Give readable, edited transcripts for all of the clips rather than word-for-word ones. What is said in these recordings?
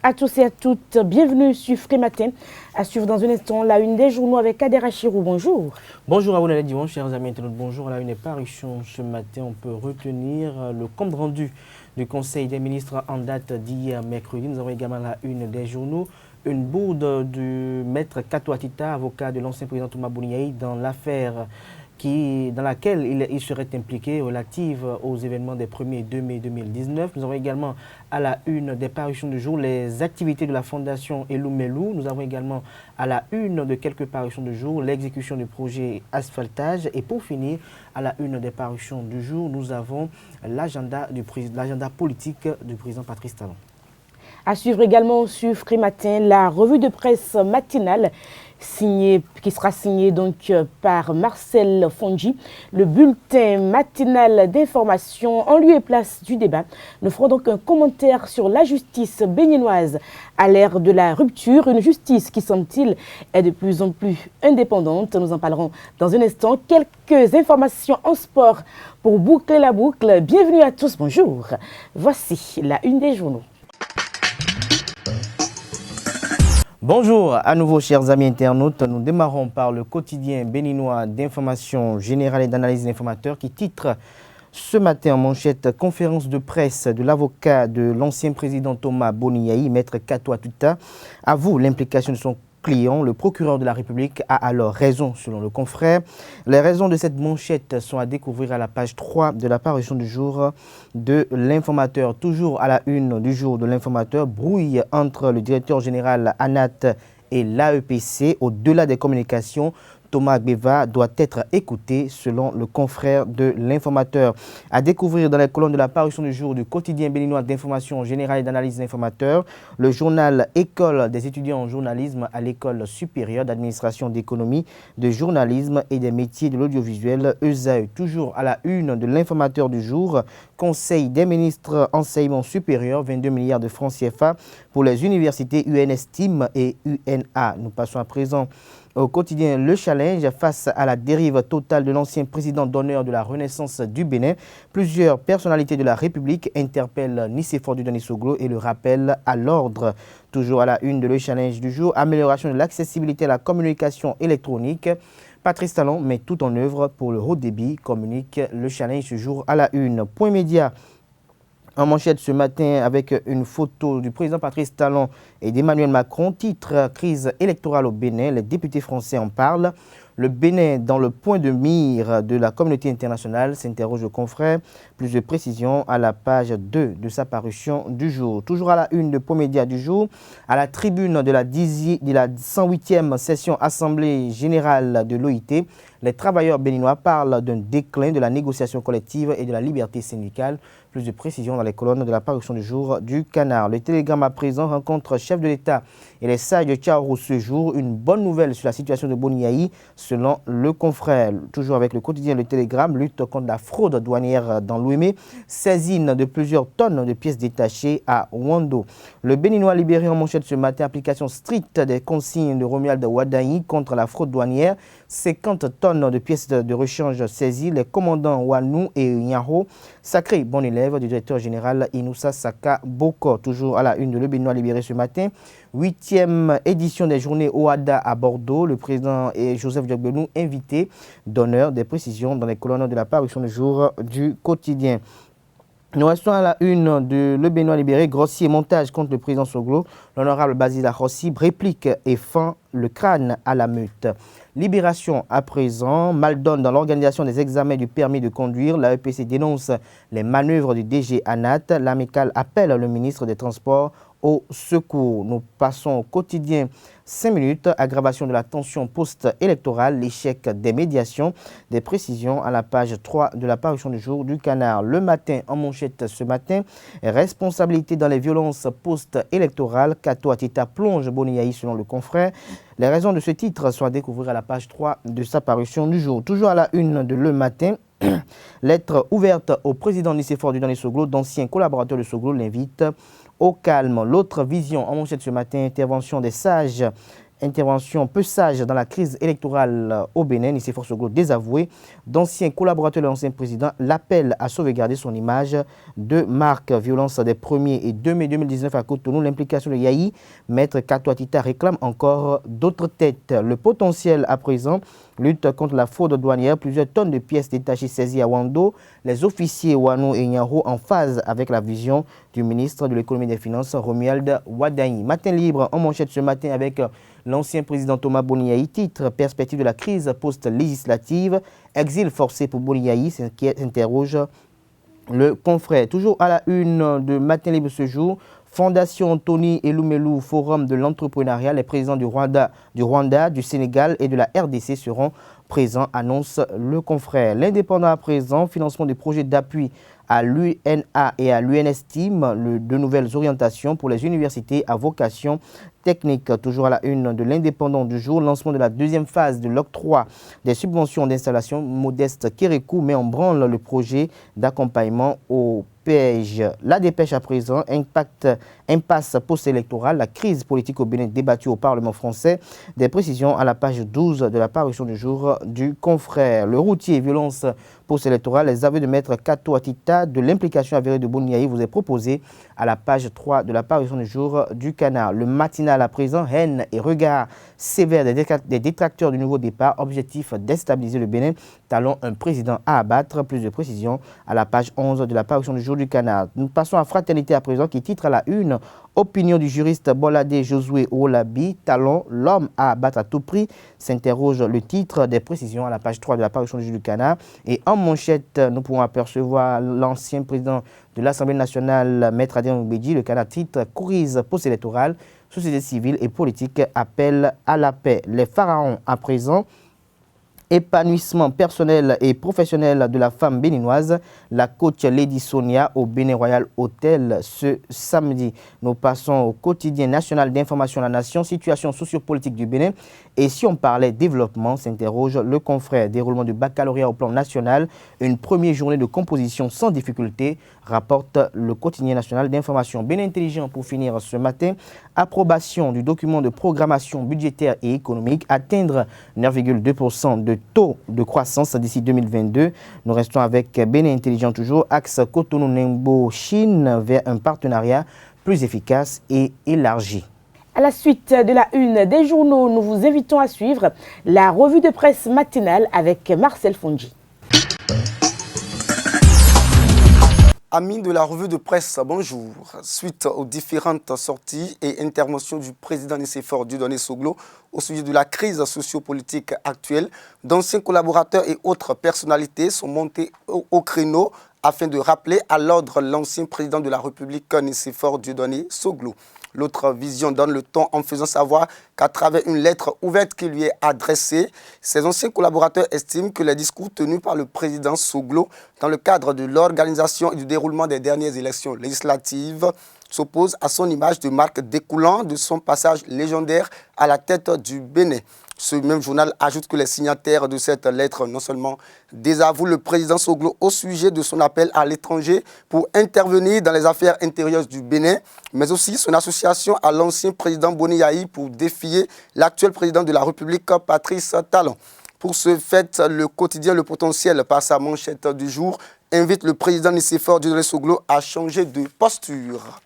à tous et à toutes. Bienvenue sur Free Matin. À suivre dans un instant la une des journaux avec Kader Achirou. Bonjour. Bonjour à vous, Nadia Diwan, chers amis internautes. Bonjour. À la une parution ce matin, on peut retenir le compte rendu du Conseil des ministres en date d'hier mercredi. Nous avons également la une des journaux. Une bourde du maître Kato Atita, avocat de l'ancien président Thomas Boniaï, dans l'affaire dans laquelle il serait impliqué relative aux événements des 1er et 2 mai 2019. Nous avons également à la une des parutions du jour les activités de la Fondation Elou-Melou. Nous avons également à la une de quelques parutions du jour l'exécution du projet asphaltage. Et pour finir, à la une des parutions du jour, nous avons l'agenda politique du président Patrice Talon. À suivre également sur Free Matin la revue de presse matinale qui sera signée donc par Marcel Fonji. Le bulletin matinal d'information en lieu et place du débat. Nous ferons donc un commentaire sur la justice béninoise à l'ère de la rupture. Une justice qui, semble-t-il, est de plus en plus indépendante. Nous en parlerons dans un instant. Quelques informations en sport pour boucler la boucle. Bienvenue à tous, bonjour. Voici la une des journaux. Bonjour à nouveau chers amis internautes, nous démarrons par le quotidien béninois d'information générale et d'analyse d'informateurs qui titre ce matin en manchette conférence de presse de l'avocat de l'ancien président Thomas Boniaï, maître Kato Atita, avoue l'implication de son client. Le procureur de la République a alors raison selon le confrère. Les raisons de cette manchette sont à découvrir à la page 3 de la parution du jour de l'Informateur. Toujours à la une du jour de l'Informateur, brouille entre le directeur général ANAT et l'AEPC. Au-delà des communications, Thomas Gbeva doit être écouté selon le confrère de l'Informateur. À découvrir dans les colonnes de la parution du jour du quotidien béninois d'information générale et d'analyse d'informateurs, le journal École des étudiants en journalisme à l'École supérieure d'administration d'économie, de journalisme et des métiers de l'audiovisuel, ESAE. Toujours à la une de l'Informateur du jour, Conseil des ministres enseignement supérieur, 22 milliards de francs CFA pour les universités UNSTIM et UNA. Nous passons à présent au quotidien Le Challenge face à la dérive totale de l'ancien président d'honneur de la Renaissance du Bénin. Plusieurs personnalités de la République interpellent Nicéphore Dudanisoglo et le rappellent à l'ordre. Toujours à la une de Le Challenge du jour, amélioration de l'accessibilité à la communication électronique. Patrice Talon met tout en œuvre pour le haut débit, communique Le Challenge du jour à la une. Point média. En manchette ce matin avec une photo du président Patrice Talon et d'Emmanuel Macron, titre crise électorale au Bénin, les députés français en parlent. Le Bénin dans le point de mire de la communauté internationale, s'interroge le confrère. Plus de précisions à la page 2 de sa parution du jour. Toujours à la une de Point Média du jour, à la tribune de la 108e session Assemblée générale de l'OIT, les travailleurs béninois parlent d'un déclin de la négociation collective et de la liberté syndicale. Plus de précisions dans les colonnes de la parution du jour du Canard. Le Télégramme à présent rencontre chef de l'État et les sages de Tchao ce jour. Une bonne nouvelle sur la situation de Boniaï, selon le confrère. Toujours avec le quotidien Le Télégramme, lutte contre la fraude douanière dans l'Ouémé, saisine de plusieurs tonnes de pièces détachées à Wando. Le Béninois libéré en manchette ce matin, application stricte des consignes de Romuald Wadaï contre la fraude douanière. 50 tonnes de pièces de rechange saisies. Les commandants Wanou et Nyaho, sacré bon élève du directeur général Inoussa Saka Boko. Toujours à la une de Le Béninois libéré ce matin. 8e édition des journées OADA à Bordeaux. Le président et Joseph Diogbenou invité d'honneur. Des précisions dans les colonnes de la parution du jour du quotidien. Nous restons à la une de Le Béninois libéré, grossier montage contre le président Soglo. L'honorable Basila Rossi réplique et fend le crâne à la meute. Libération à présent, mal donne dans l'organisation des examens du permis de conduire. La EPC dénonce les manœuvres du DG ANAT. L'amicale appelle le ministre des Transports au secours. Nous passons au quotidien 5 minutes, aggravation de la tension post-électorale, l'échec des médiations, des précisions à la page 3 de la parution du jour du Canard. Le matin, en manchette ce matin, responsabilité dans les violences post-électorales, Kato Atita plonge Boniaï selon le confrère. Les raisons de ce titre sont à découvrir à la page 3 de sa parution du jour. Toujours à la une de Le Matin, lettre ouverte au président Nicéphore Dudanisoglo, d'anciens collaborateurs de Soglo l'invite au calme. L'autre vision en manchette ce matin, intervention des sages intervention peu sage dans la crise électorale au Bénin. Nicéphore Soglo désavoué d'anciens collaborateurs de l'ancien président l'appel à sauvegarder son image de marque. Violence des 1er et 2 mai 2019 à Cotonou. L'implication de Yahi, Maître Kato Atita réclame encore d'autres têtes. Le potentiel à présent, lutte contre la fraude douanière, plusieurs tonnes de pièces détachées saisies à Wando. Les officiers Wano et Nyaro en phase avec la vision du ministre de l'économie et des finances Romuald Wadani. Matin libre en manchette ce matin avec l'ancien président Thomas Boni Yahi, titre perspective de la crise post-législative, exil forcé pour Boni Yahi, qui interroge le confrère. Toujours à la une de Matin libre ce jour, Fondation Tony Elumelu, Forum de l'entrepreneuriat, les présidents du Rwanda, du Sénégal et de la RDC seront présents, annonce le confrère. L'indépendant à présent, financement des projets d'appui à l'UNA et à l'UNSTIM, de nouvelles orientations pour les universités à vocation technique. Toujours à la une de l'indépendant du jour, lancement de la deuxième phase de l'octroi des subventions d'installation. Modeste Kérékou met en branle le projet d'accompagnement au PEJ. La dépêche à présent, impasse post-électorale, la crise politique au Bénin débattue au Parlement français. Des précisions à la page 12 de la parution du jour du confrère. Le routier, violence post-électorale, les aveux de maître Kato Atita de l'implication avérée de Boni Yahi vous est proposé à la page 3 de la parution du jour du Canard. Le matinal à présent, haine et regard sévère des détracteurs du nouveau départ, objectif déstabiliser le Bénin, talon un président à abattre. Plus de précisions à la page 11 de la parution du jour du Canard. Nous passons à Fraternité à présent qui titre à la une opinion du juriste Bolade Josué Olabi, talon l'homme à abattre à tout prix, s'interroge le titre. Des précisions à la page 3 de la parution du jour du Canard. Et en manchette, nous pouvons apercevoir l'ancien président de l'Assemblée nationale, Maître Adrien Oubedji. Le Canard titre crise post-électorale, société civile et politique appelle à la paix. Les pharaons à présent. Épanouissement personnel et professionnel de la femme béninoise, la coach Lady Sonia au Bénin Royal Hotel ce samedi. Nous passons au quotidien national d'information de la nation, situation sociopolitique du Bénin. Et si on parlait développement, s'interroge le confrère. Déroulement du baccalauréat au plan national, une première journée de composition sans difficulté, rapporte le quotidien national d'information. Bénin Intelligent pour finir ce matin, approbation du document de programmation budgétaire et économique, atteindre 9,2% de taux de croissance d'ici 2022. Nous restons avec Bénin Intelligent toujours, axe Cotonou-Nembo-Chine vers un partenariat plus efficace et élargi. À la suite de la une des journaux, nous vous invitons à suivre la revue de presse matinale avec Marcel Fondji. Amis de la revue de presse, bonjour. Suite aux différentes sorties et interventions du président Nicéphore Dieudonné Soglo au sujet de la crise sociopolitique actuelle, d'anciens collaborateurs et autres personnalités sont montés au créneau afin de rappeler à l'ordre l'ancien président de la République Nicéphore Dieudonné Soglo. L'autre vision donne le ton en faisant savoir qu'à travers une lettre ouverte qui lui est adressée, ses anciens collaborateurs estiment que les discours tenus par le président Soglo dans le cadre de l'organisation et du déroulement des dernières élections législatives s'opposent à son image de marque découlant de son passage légendaire à la tête du Bénin. Ce même journal ajoute que les signataires de cette lettre non seulement désavouent le président Soglo au sujet de son appel à l'étranger pour intervenir dans les affaires intérieures du Bénin, mais aussi son association à l'ancien président Boni Yahi pour défier l'actuel président de la République, Patrice Talon. Pour ce fait, le quotidien Le Potentiel, par sa manchette du jour, invite le président Nicéphore Dieudonné Soglo à changer de posture.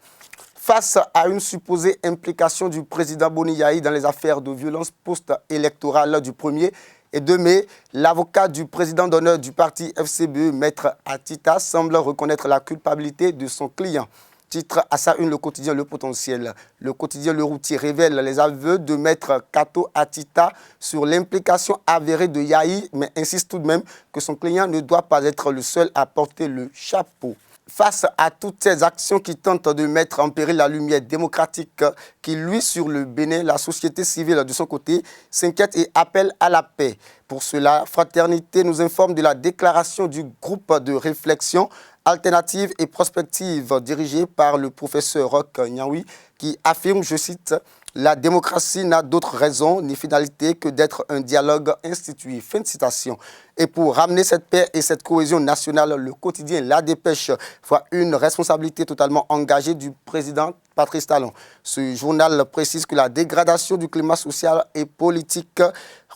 Face à une supposée implication du président Boni Yahi dans les affaires de violence post-électorale du 1er et 2 mai, l'avocat du président d'honneur du parti FCBE, Maître Atita, semble reconnaître la culpabilité de son client. Titre à sa une le quotidien Le Potentiel. Le quotidien Le Routier révèle les aveux de Maître Kato Atita sur l'implication avérée de Yahi, mais insiste tout de même que son client ne doit pas être le seul à porter le chapeau. Face à toutes ces actions qui tentent de mettre en péril la lumière démocratique qui luit sur le Bénin, la société civile de son côté s'inquiète et appelle à la paix. Pour cela, Fraternité nous informe de la déclaration du groupe de réflexion alternative et prospective dirigé par le professeur Roch Nyaoui qui affirme, je cite, La démocratie n'a d'autre raison ni finalité que d'être un dialogue institué. Fin de citation. Et pour ramener cette paix et cette cohésion nationale, le quotidien La Dépêche voit une responsabilité totalement engagée du président Patrice Talon. Ce journal précise que la dégradation du climat social et politique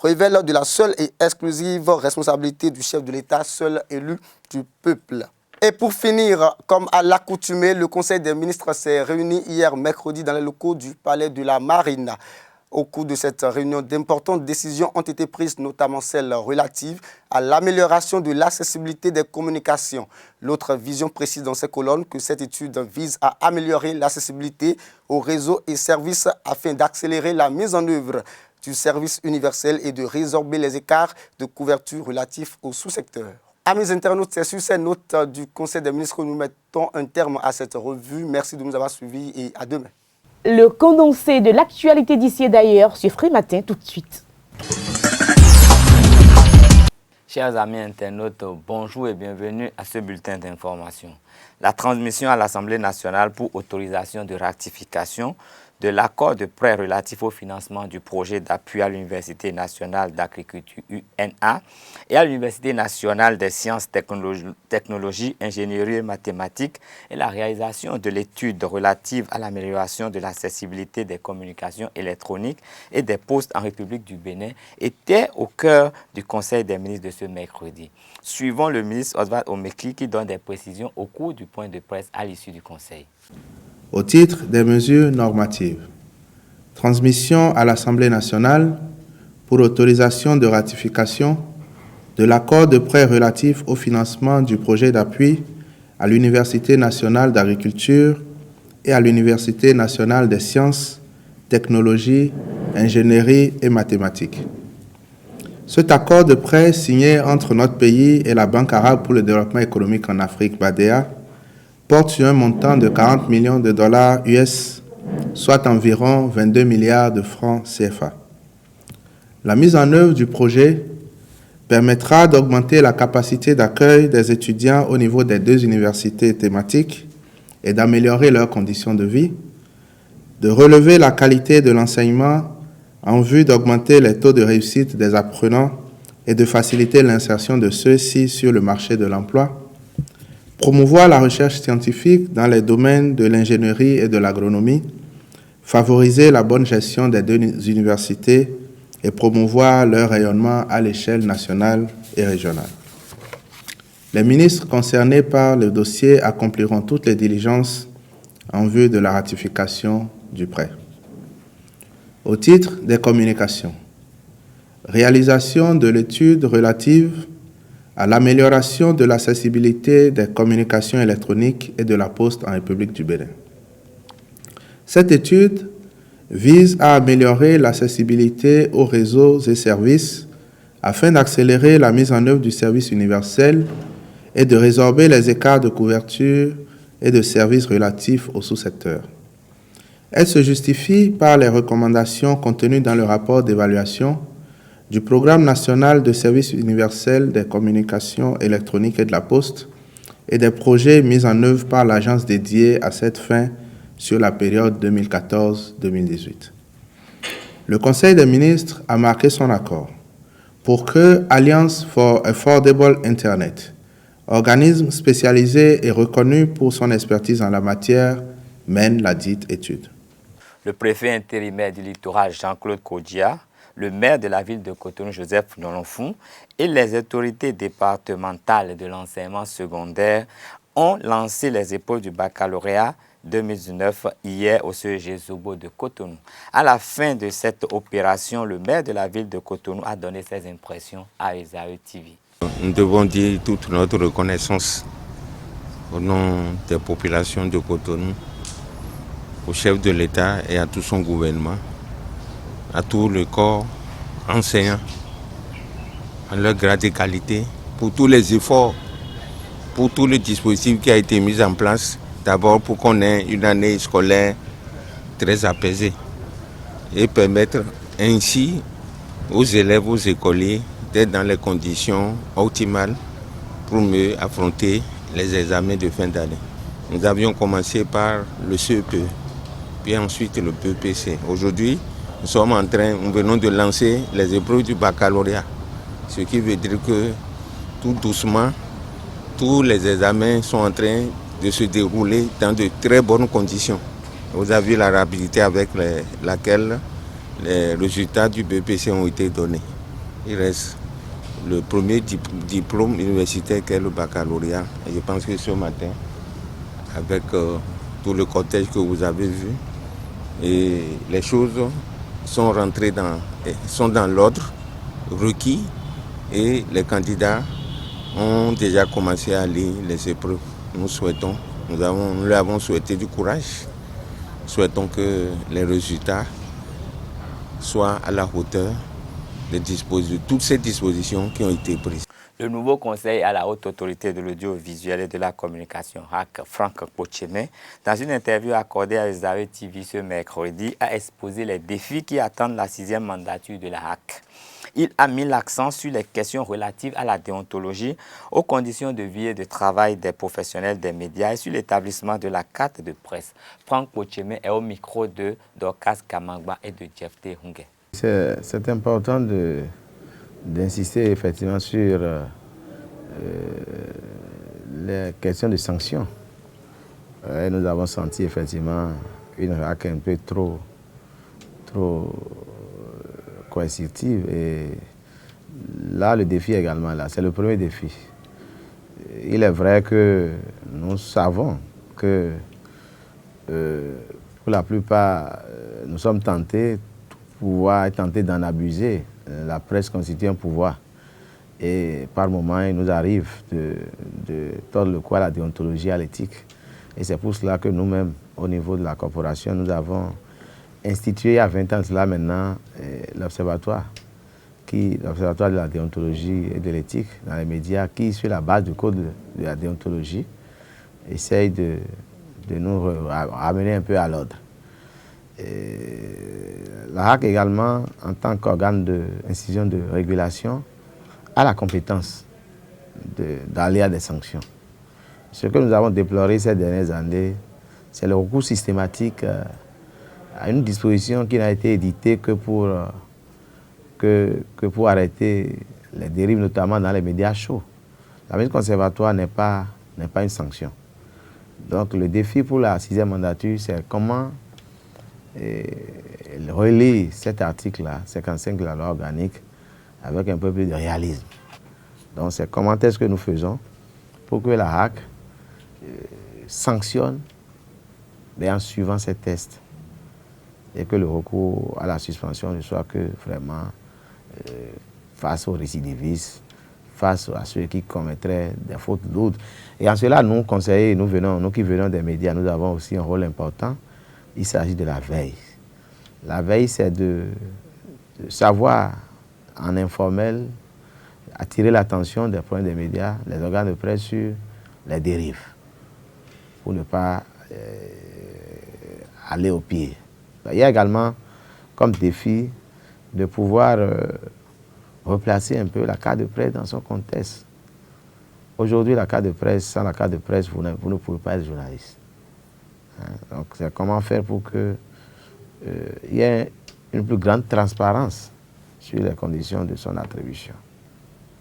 révèle de la seule et exclusive responsabilité du chef de l'État, seul élu du peuple. Et pour finir, comme à l'accoutumée, le Conseil des ministres s'est réuni hier mercredi dans les locaux du Palais de la Marine. Au cours de cette réunion, d'importantes décisions ont été prises, notamment celles relatives à l'amélioration de l'accessibilité des communications. L'autre vision précise dans ces colonnes que cette étude vise à améliorer l'accessibilité aux réseaux et services afin d'accélérer la mise en œuvre du service universel et de résorber les écarts de couverture relatifs au sous-secteur. Amis internautes, c'est sur ces notes du Conseil des ministres que nous mettons un terme à cette revue. Merci de nous avoir suivis et à demain. Le condensé de l'actualité d'ici et d'ailleurs sur Free Matin tout de suite. Chers amis internautes, bonjour et bienvenue à ce bulletin d'information. La transmission à l'Assemblée nationale pour autorisation de ratification de l'accord de prêt relatif au financement du projet d'appui à l'Université nationale d'agriculture UNA et à l'Université nationale des sciences, technologies, ingénierie et mathématiques et la réalisation de l'étude relative à l'amélioration de l'accessibilité des communications électroniques et des postes en République du Bénin était au cœur du Conseil des ministres de ce mercredi. Suivons le ministre Oswald Omeki qui donne des précisions au cours du point de presse à l'issue du Conseil. Au titre des mesures normatives, transmission à l'Assemblée nationale pour autorisation de ratification de l'accord de prêt relatif au financement du projet d'appui à l'Université nationale d'agriculture et à l'Université nationale des sciences, technologies, ingénierie et mathématiques. Cet accord de prêt signé entre notre pays et la Banque arabe pour le développement économique en Afrique, BADEA, porte sur un montant de 40 millions de dollars US, soit environ 22 milliards de francs CFA. La mise en œuvre du projet permettra d'augmenter la capacité d'accueil des étudiants au niveau des 2 universités thématiques et d'améliorer leurs conditions de vie, de relever la qualité de l'enseignement en vue d'augmenter les taux de réussite des apprenants et de faciliter l'insertion de ceux-ci sur le marché de l'emploi, promouvoir la recherche scientifique dans les domaines de l'ingénierie et de l'agronomie, favoriser la bonne gestion des 2 universités et promouvoir leur rayonnement à l'échelle nationale et régionale. Les ministres concernés par le dossier accompliront toutes les diligences en vue de la ratification du prêt. Au titre des communications, réalisation de l'étude relative à l'amélioration de l'accessibilité des communications électroniques et de la poste en République du Bénin. Cette étude vise à améliorer l'accessibilité aux réseaux et services afin d'accélérer la mise en œuvre du service universel et de résorber les écarts de couverture et de services relatifs au sous-secteur. Elle se justifie par les recommandations contenues dans le rapport d'évaluation du Programme national de service universel des communications électroniques et de la poste et des projets mis en œuvre par l'agence dédiée à cette fin sur la période 2014-2018. Le Conseil des ministres a marqué son accord pour que Alliance for Affordable Internet, organisme spécialisé et reconnu pour son expertise en la matière, mène la dite étude. Le préfet intérimaire du littoral Jean-Claude Kodia, le maire de la ville de Cotonou, Joseph Nolofun, et les autorités départementales de l'enseignement secondaire ont lancé les épreuves du baccalauréat 2019 hier au CEG Zobo de Cotonou. À la fin de cette opération, le maire de la ville de Cotonou a donné ses impressions à Esaü TV. Nous devons dire toute notre reconnaissance au nom des populations de Cotonou, au chef de l'État et à tout son gouvernement, à tout le corps enseignant, à leur grade et qualité, pour tous les efforts, pour tout le dispositif qui a été mis en place, d'abord pour qu'on ait une année scolaire très apaisée et permettre ainsi aux élèves, aux écoliers d'être dans les conditions optimales pour mieux affronter les examens de fin d'année. Nous avions commencé par le CEPE puis ensuite le BEPC. Aujourd'hui, nous venons de lancer les épreuves du baccalauréat, ce qui veut dire que tout doucement, tous les examens sont en train de se dérouler dans de très bonnes conditions. Vous avez vu la rapidité avec laquelle les résultats du BEPC ont été donnés. Il reste le premier diplôme universitaire qui est le baccalauréat. Et je pense que ce matin, avec tout le cortège que vous avez vu, et les choses sont rentrées sont dans l'ordre requis et les candidats ont déjà commencé à lire les épreuves. Nous leur avons souhaité du courage. Souhaitons que les résultats soient à la hauteur de toutes ces dispositions qui ont été prises. Le nouveau conseil à la haute autorité de l'audiovisuel et de la communication, HAC, Franck Pochemé, dans une interview accordée à Elizabeth TV ce mercredi, a exposé les défis qui attendent la 6e mandature de la HAC. Il a mis l'accent sur les questions relatives à la déontologie, aux conditions de vie et de travail des professionnels des médias et sur l'établissement de la carte de presse. Franck Pochemé est au micro de Dorcas Kamangba et de Jephté Hungé. C'est important d'insister effectivement sur les questions de sanctions. Nous avons senti effectivement une HAC un peu trop coercitive et là le défi est également là, c'est le premier défi. Il est vrai que nous savons que pour la plupart nous sommes tentés d'en abuser. La presse constitue un pouvoir et par moments il nous arrive de tordre le cou à la déontologie, à l'éthique. Et c'est pour cela que nous-mêmes, au niveau de la corporation, nous avons institué il y a 20 ans de cela maintenant l'observatoire de la déontologie et de l'éthique dans les médias qui, sur la base du code de la déontologie, essaye de nous ramener un peu à l'ordre. La HAC également, en tant qu'organe d'institution de régulation, a la compétence d'aller à des sanctions. Ce que nous avons déploré ces dernières années, c'est le recours systématique à une disposition qui n'a été éditée que pour arrêter les dérives, notamment dans les médias chauds. La mise conservatoire n'est pas une sanction. Donc le défi pour la 6e mandature, c'est comment relire cet article-là, 55 de la loi organique, avec un peu plus de réalisme. Donc c'est comment est-ce que nous faisons pour que la HAC sanctionne, mais en suivant ces tests, et que le recours à la suspension ne soit que vraiment face aux récidivistes, face à ceux qui commettraient des fautes lourdes. Et en cela, nous, conseillers, nous qui venons des médias, nous avons aussi un rôle important. Il s'agit de la veille. La veille, c'est de savoir, en informel, attirer l'attention des points des médias, les organes de presse sur les dérives, pour ne pas aller au pied. Il y a également comme défi de pouvoir replacer un peu la carte de presse dans son contexte. Aujourd'hui, la carte de presse, sans la carte de presse, vous ne pouvez pas être journaliste. Donc, c'est comment faire pour qu'il y ait une plus grande transparence sur les conditions de son attribution.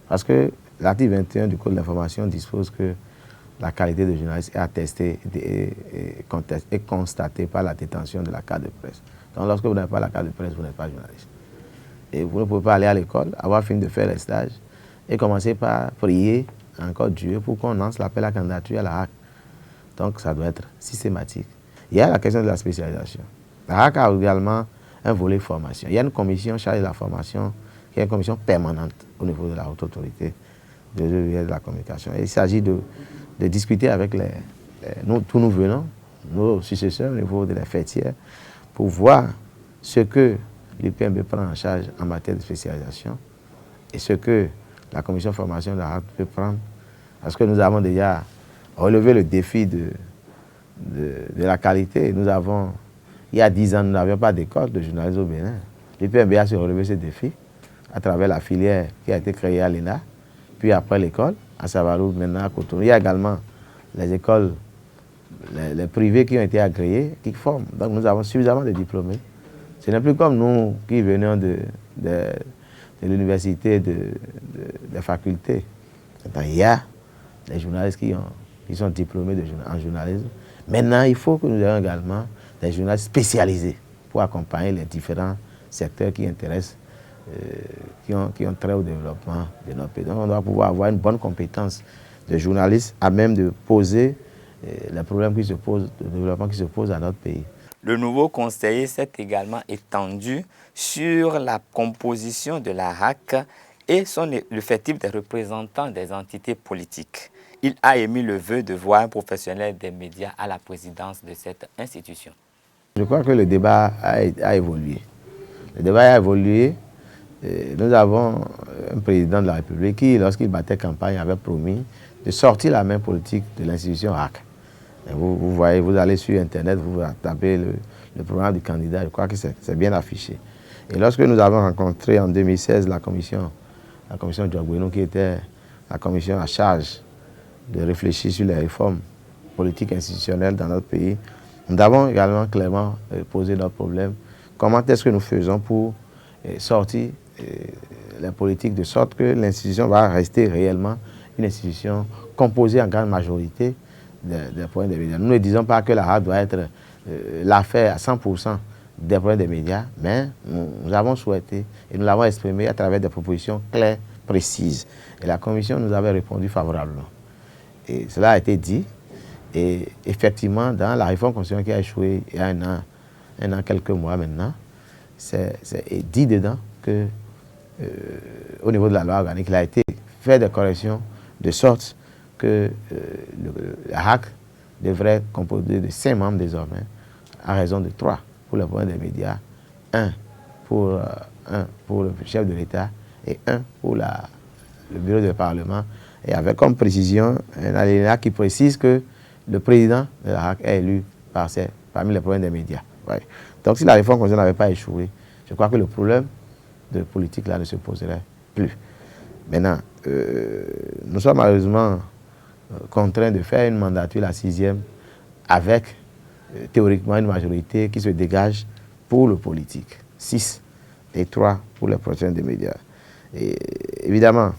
Parce que l'article 21 du Code de l'information dispose que la qualité de journaliste est attestée et constatée par la détention de la carte de presse. Donc, lorsque vous n'avez pas la carte de presse, vous n'êtes pas journaliste. Et vous ne pouvez pas aller à l'école, avoir fini de faire les stages et commencer par prier encore Dieu pour qu'on lance l'appel à candidature à la HAC. Donc, ça doit être systématique. Il y a la question de la spécialisation. La HAC a également un volet formation. Il y a une commission chargée de la formation qui est une commission permanente au niveau de la haute autorité de la communication. Et il s'agit de discuter avec tous nous venons, nos successeurs au niveau de la fêtière, pour voir ce que l'UPMB prend en charge en matière de spécialisation et ce que la commission de formation de la HAC peut prendre. Parce que nous avons déjà relevé le défi de la qualité. Il y a 10 ans, nous n'avions pas d'école de journalisme au Bénin. L'UPMB a su relever ce défi à travers la filière qui a été créée à l'ENA, puis après l'école, à Savarou, maintenant à Cotonou. Il y a également les écoles les privés qui ont été agréés, qui forment. Donc nous avons suffisamment de diplômés. Ce n'est plus comme nous qui venons de l'université, des facultés. Donc, il y a des journalistes qui sont diplômés en journalisme. Maintenant, il faut que nous ayons également des journalistes spécialisés pour accompagner les différents secteurs qui intéressent, qui ont trait au développement de notre pays. Donc on doit pouvoir avoir une bonne compétence de journalistes à même de poser les problèmes qui se posent, le développement qui se pose à notre pays. Le nouveau conseiller s'est également étendu sur la composition de la RAC et le fait type des représentants des entités politiques. Il a émis le vœu de voir un professionnel des médias à la présidence de cette institution. Je crois que le débat a évolué. Le débat a évolué. Nous avons un président de la République qui, lorsqu'il battait campagne, avait promis de sortir la main politique de l'institution RAC. Vous voyez, vous allez sur Internet, vous tapez le programme du candidat, je crois que c'est bien affiché. Et lorsque nous avons rencontré en 2016 la commission Diogbenou, qui était la commission à charge de réfléchir sur les réformes politiques institutionnelles dans notre pays, nous avons également clairement posé notre problème. Comment est-ce que nous faisons pour sortir les politiques de sorte que l'institution va rester réellement une institution composée en grande majorité des problèmes des médias. Nous ne disons pas que la RAC doit être l'affaire à 100% des problèmes des médias, mais nous avons souhaité et nous l'avons exprimé à travers des propositions claires, précises. Et la commission nous avait répondu favorablement. Et cela a été dit. Et effectivement, dans la réforme constitutionnelle qui a échoué il y a un an, quelques mois maintenant, c'est dit dedans que au niveau de la loi organique, il a été fait des corrections de sorte que la RAC devrait composer de 5 membres désormais, à raison de 3 pour le problème des médias, 1 pour le chef de l'État et 1 pour le bureau du Parlement, et avec comme précision un alinéa qui précise que le président de la RAC est élu parmi les problèmes des médias. Ouais. Donc si la réforme constitutionnelle n'avait pas échoué, je crois que le problème de politique là ne se poserait plus. Maintenant, nous sommes malheureusement contraints de faire une mandature, la 6e, avec théoriquement une majorité qui se dégage pour le politique. 6 et 3 pour les professionnels des médias. Et évidemment,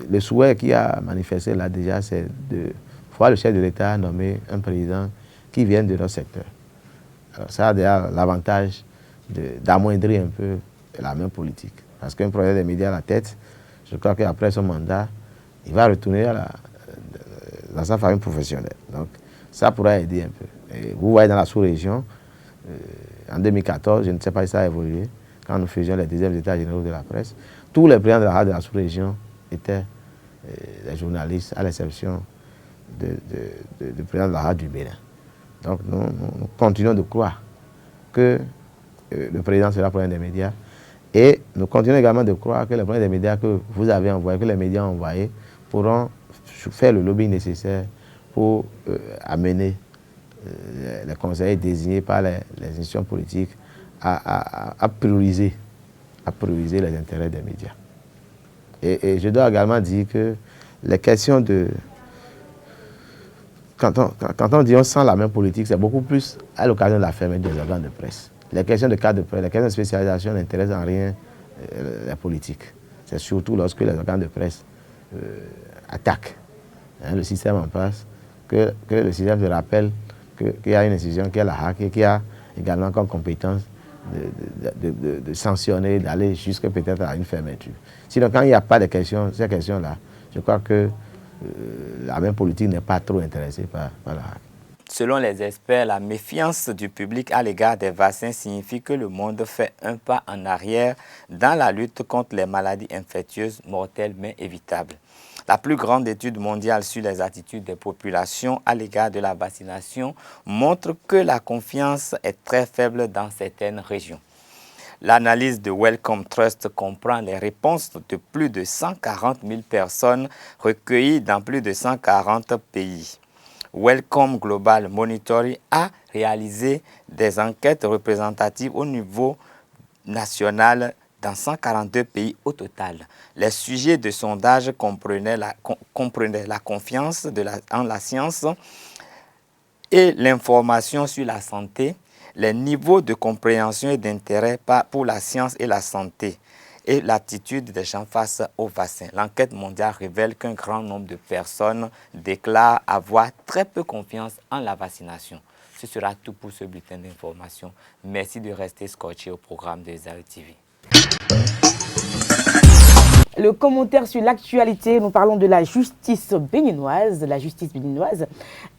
le souhait qui a manifesté là déjà, c'est de voir le chef de l'État nommer un président qui vienne de notre secteur. Alors ça a déjà l'avantage d'amoindrir un peu la main politique. Parce qu'un projet des médias à la tête, je crois qu'après son mandat, il va retourner dans sa famille professionnelle. Donc ça pourra aider un peu. Et vous voyez dans la sous-région, en 2014, je ne sais pas si ça a évolué, quand nous faisions les 2e états généraux de la presse, tous les présidents de la sous-région étaient des journalistes, à l'exception du président de la RAC du Bénin. Donc nous continuons de croire que le président sera le problème des médias. Et nous continuons également de croire que les problèmes des médias que vous avez envoyés, que les médias ont envoyés, pourront faire le lobby nécessaire pour amener les conseillers désignés par les institutions politiques à prioriser les intérêts des médias. Et je dois également dire que les questions de... Quand on dit on sent la main politique, c'est beaucoup plus à l'occasion de la fermeture des organes de presse. Les questions de cadre de presse, les questions de spécialisation n'intéressent en rien la politique. C'est surtout lorsque les organes de presse attaquent le système en place, que le système se rappelle qu'il y a une institution qui est la RAC et qui a également comme compétence de sanctionner, d'aller jusque peut-être à une fermeture. Sinon, quand il n'y a pas de questions, ces questions-là, je crois que la même politique n'est pas trop intéressée par la RAC. Selon les experts, la méfiance du public à l'égard des vaccins signifie que le monde fait un pas en arrière dans la lutte contre les maladies infectieuses mortelles mais évitables. La plus grande étude mondiale sur les attitudes des populations à l'égard de la vaccination montre que la confiance est très faible dans certaines régions. L'analyse de Wellcome Trust comprend les réponses de plus de 140 000 personnes recueillies dans plus de 140 pays. Wellcome Global Monitoring a réalisé des enquêtes représentatives au niveau national dans 142 pays au total. Les sujets de sondage comprenaient la confiance en la science, et l'information sur la santé, les niveaux de compréhension et d'intérêt pour la science et la santé et l'attitude des gens face au vaccin. L'enquête mondiale révèle qu'un grand nombre de personnes déclarent avoir très peu confiance en la vaccination. Ce sera tout pour ce bulletin d'information. Merci de rester scotché au programme de Zari TV. Le commentaire sur l'actualité, nous parlons de la justice béninoise. La justice béninoise,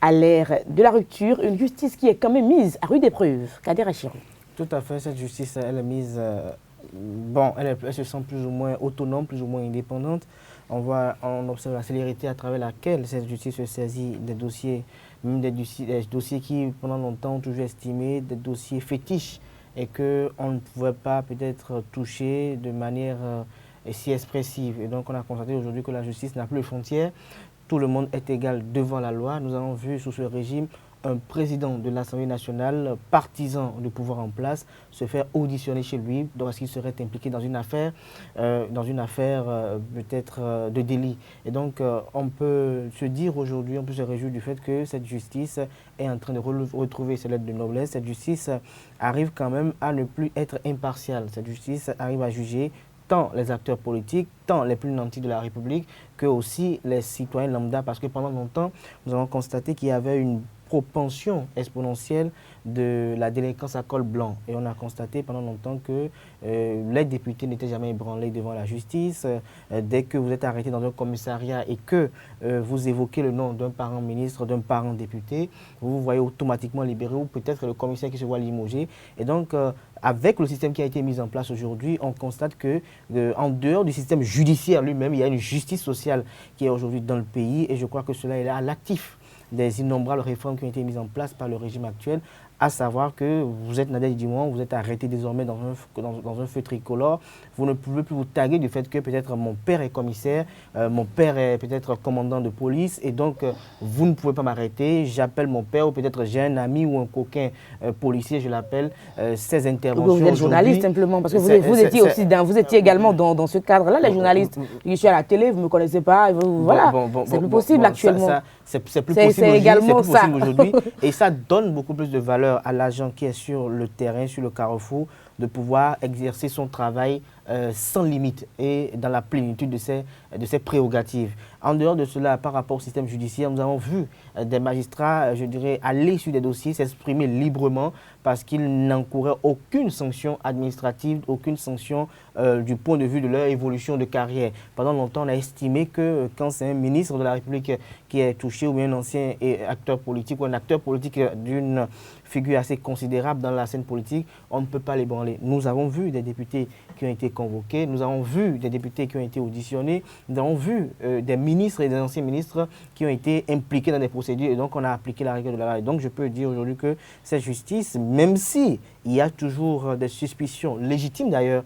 à l'ère de la rupture, une justice qui est quand même mise à rude épreuve. Kader Achirou. Tout à fait, cette justice, elle est mise... bon, elle se sent plus ou moins autonome, plus ou moins indépendante. On observe la célérité à travers laquelle cette justice se saisit des dossiers, même des dossiers qui, pendant longtemps, ont toujours estimé des dossiers fétiches et qu'on ne pouvait pas peut-être toucher de manière si expressive. Et donc, on a constaté aujourd'hui que la justice n'a plus de frontières. Tout le monde est égal devant la loi. Nous avons vu sous ce régime un président de l'Assemblée nationale, partisan du pouvoir en place, se faire auditionner chez lui lorsqu'il serait impliqué dans une affaire peut-être de délit. Et donc, on peut se dire aujourd'hui, on peut se réjouir du fait que cette justice est en train de retrouver ses lettres de noblesse. Cette justice arrive quand même à ne plus être impartiale. Cette justice arrive à juger tant les acteurs politiques, tant les plus nantis de la République, que aussi les citoyens lambda, parce que pendant longtemps, nous avons constaté qu'il y avait une propension exponentielle de la délinquance à col blanc. Et on a constaté pendant longtemps que les députés n'étaient jamais ébranlés devant la justice. Dès que vous êtes arrêté dans un commissariat et que vous évoquez le nom d'un parent ministre, d'un parent député, vous vous voyez automatiquement libéré, ou peut-être le commissaire qui se voit limogé. Et donc, avec le système qui a été mis en place aujourd'hui, on constate que en dehors du système judiciaire lui-même, il y a une justice sociale qui est aujourd'hui dans le pays, et je crois que cela est là à l'actif des innombrables réformes qui ont été mises en place par le régime actuel, à savoir que vous êtes Nadège Dimon, vous êtes arrêté désormais dans un feu tricolore. Vous ne pouvez plus vous taguer du fait que peut-être mon père est commissaire, mon père est peut-être commandant de police, et donc vous ne pouvez pas m'arrêter. J'appelle mon père, ou peut-être j'ai un ami ou un coquin policier, je l'appelle. Ces interventions. Vous êtes journaliste simplement, parce que vous étiez également dans ce cadre-là, les journalistes. Je suis à la télé, vous ne me connaissez pas, voilà. C'est plus possible actuellement. C'est plus possible aujourd'hui. Et ça donne beaucoup plus de valeur à l'agent qui est sur le terrain, sur le carrefour, de pouvoir exercer son travail sans limite et dans la plénitude de ses prérogatives. En dehors de cela, par rapport au système judiciaire, nous avons vu des magistrats, je dirais, aller sur des dossiers, s'exprimer librement parce qu'ils n'encouraient aucune sanction administrative, aucune sanction du point de vue de leur évolution de carrière. Pendant longtemps, on a estimé que quand c'est un ministre de la République qui est touché, ou bien un ancien acteur politique, ou un acteur politique d'une figure assez considérable dans la scène politique, on ne peut pas l'ébranler. Nous avons vu des députés qui ont été convoqués, nous avons vu des députés qui ont été auditionnés, nous avons vu des ministres et des anciens ministres qui ont été impliqués dans des procédures, et donc on a appliqué la règle de la loi. Et donc je peux dire aujourd'hui que cette justice, même si il y a toujours des suspicions légitimes d'ailleurs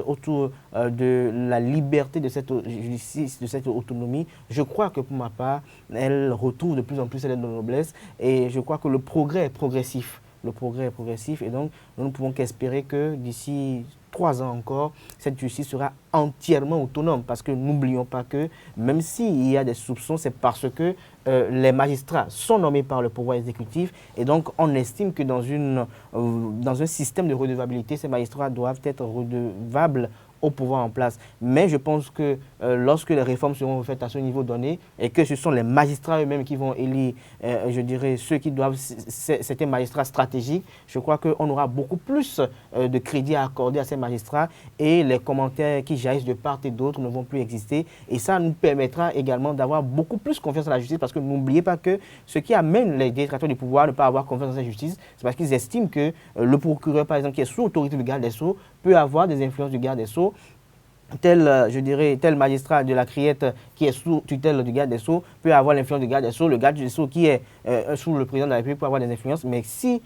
autour de la liberté de cette justice, de cette autonomie, je crois que pour ma part, elle retrouve de plus en plus ses lettres de noblesse, et je crois que le progrès est progressif. Le progrès est progressif, et donc nous ne pouvons qu'espérer que d'ici 3 ans encore, cette justice sera entièrement autonome, parce que n'oublions pas que même s'il y a des soupçons, c'est parce que les magistrats sont nommés par le pouvoir exécutif, et donc on estime que dans un système de redevabilité, ces magistrats doivent être redevables au pouvoir en place. Mais je pense que lorsque les réformes seront faites à ce niveau donné, et que ce sont les magistrats eux-mêmes qui vont élire, je dirais, ceux qui doivent, certains magistrats stratégiques, je crois qu'on aura beaucoup plus de crédit à accorder à ces magistrats, et les commentaires qui jaillissent de part et d'autre ne vont plus exister. Et ça nous permettra également d'avoir beaucoup plus confiance en la justice, parce que n'oubliez pas que ce qui amène les détracteurs du pouvoir à ne pas avoir confiance en la justice, c'est parce qu'ils estiment que le procureur, par exemple, qui est sous autorité du garde des Sceaux, peut avoir des influences du garde des Sceaux. Tel magistrat de la Criette qui est sous tutelle du garde des Sceaux peut avoir l'influence du garde des Sceaux. Le garde des Sceaux qui est sous le président de la République peut avoir des influences. Mais si,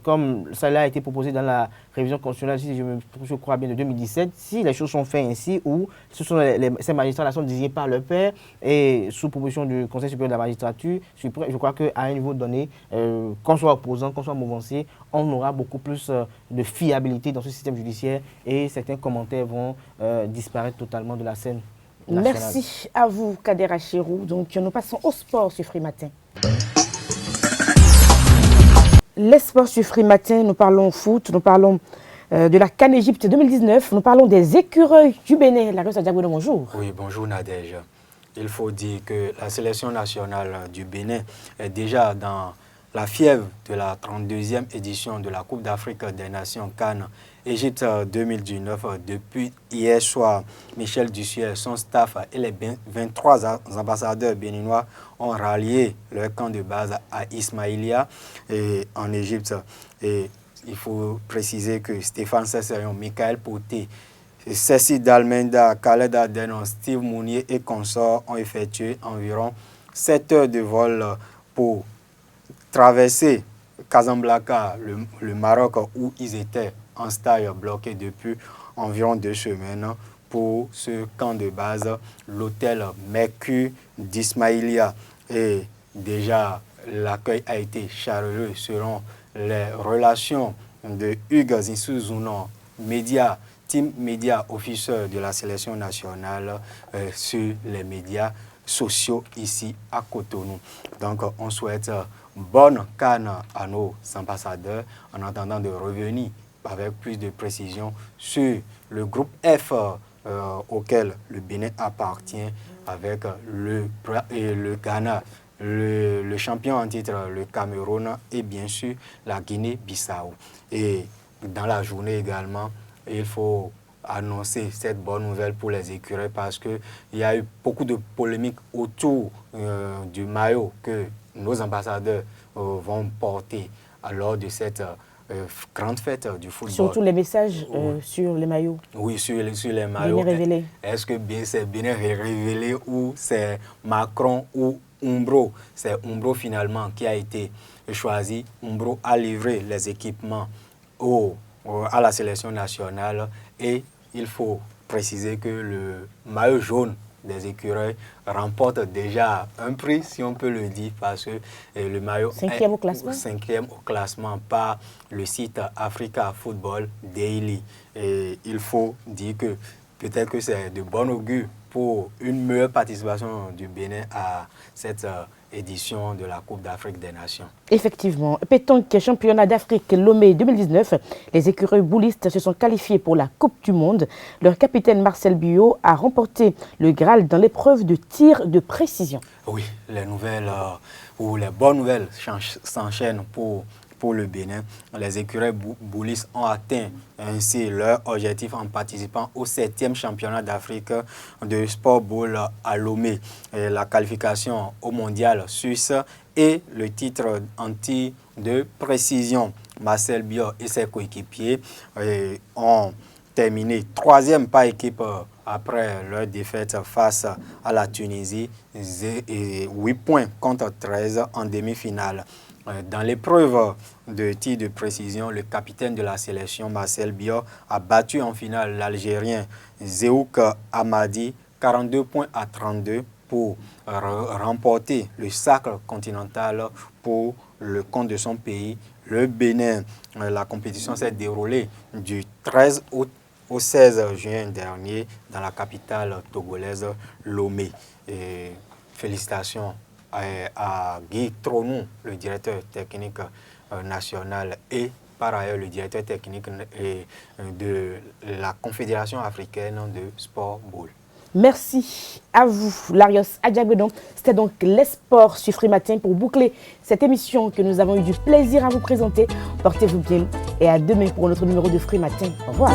comme cela a été proposé dans la révision constitutionnelle, si je crois bien, de 2017, si les choses sont faites ainsi, ou ces magistrats-là sont désignés par le père et sous proposition du Conseil supérieur de la magistrature, je crois qu'à un niveau donné, qu'on soit opposant, qu'on soit mouvancier, on aura beaucoup plus de fiabilité dans ce système judiciaire, et certains commentaires vont disparaître totalement de la scène nationale. Merci à vous, Kader Achirou. Donc, nous passons au sport sur Free Matin. L'espoir sur Free Matin, nous parlons foot, nous parlons de la CAN Égypte 2019, nous parlons des écureuils du Bénin. La Rosa Diagono, bonjour. Oui, bonjour Nadège. Il faut dire que la sélection nationale du Bénin est déjà dans la fièvre de la 32e édition de la Coupe d'Afrique des Nations CAN Égypte 2019. Depuis hier soir, Michel Dussuet, son staff et les 23 ambassadeurs béninois ont rallié leur camp de base à Ismaïlia et en Égypte. Et il faut préciser que Stéphane Sesserion, Michael Poté, Cécile Dalmenda, Khaled Adenon, Steve Mounier et consorts ont effectué environ 7 heures de vol pour traverser Casablanca, le Maroc, où ils étaient en stage bloqué depuis environ 2 semaines pour ce camp de base, l'hôtel Mercure d'Ismaïlia. Et déjà, l'accueil a été chaleureux selon les relations de Hugues Zinsou-Zounon, team média officiel de la sélection nationale sur les médias sociaux ici à Cotonou. Donc on souhaite bonne CAN à nos ambassadeurs en attendant de revenir avec plus de précision sur le groupe F auquel le Bénin appartient avec le Ghana, le champion en titre, le Cameroun et bien sûr la Guinée-Bissau. Et dans la journée également, il faut annoncer cette bonne nouvelle pour les écureuils parce qu'il y a eu beaucoup de polémiques autour du maillot que nos ambassadeurs vont porter lors de cette grande fête du football. Surtout les messages sur les maillots. Oui, sur les maillots. Révélé. Est-ce que c'est bien révélé ou c'est Macron ou Umbro? C'est Umbro finalement qui a été choisi. Umbro a livré les équipements à la sélection nationale et il faut préciser que le maillot jaune des écureuils remporte déjà un prix, si on peut le dire, parce que le maillot est 5e au classement par le site Africa Football Daily. Et il faut dire que peut-être que c'est de bon augure pour une meilleure participation du Bénin à cette édition de la Coupe d'Afrique des Nations. Effectivement. Pétanque championnat d'Afrique Lomé 2019, les écureuils boulistes se sont qualifiés pour la Coupe du Monde. Leur capitaine Marcel Biot a remporté le Graal dans l'épreuve de tir de précision. Oui, les nouvelles ou les bonnes nouvelles s'enchaînent pour le Bénin. Les écureuils boulistes ont atteint ainsi leur objectif en participant au 7e championnat d'Afrique de sport ball à Lomé. Et la qualification au mondial suisse et le titre en tir de précision. Marcel Biot et ses coéquipiers ont terminé 3e par équipe après leur défaite face à la Tunisie, 8 points contre 13 en demi-finale. Dans l'épreuve de tir de précision, le capitaine de la sélection, Marcel Biot, a battu en finale l'Algérien Zéouk Hamadi, 42 points à 32 pour remporter le sacre continental pour le compte de son pays, le Bénin. La compétition s'est déroulée du 13 août au 16 juin dernier dans la capitale togolaise, Lomé. Et félicitations à Guy Tronou, le directeur technique national et par ailleurs le directeur technique de la Confédération africaine de sport ball. Merci à vous, Larios Adjabedon. C'était donc les sports sur Free Matin pour boucler cette émission que nous avons eu du plaisir à vous présenter. Portez-vous bien et à demain pour notre numéro de Free Matin. Au revoir.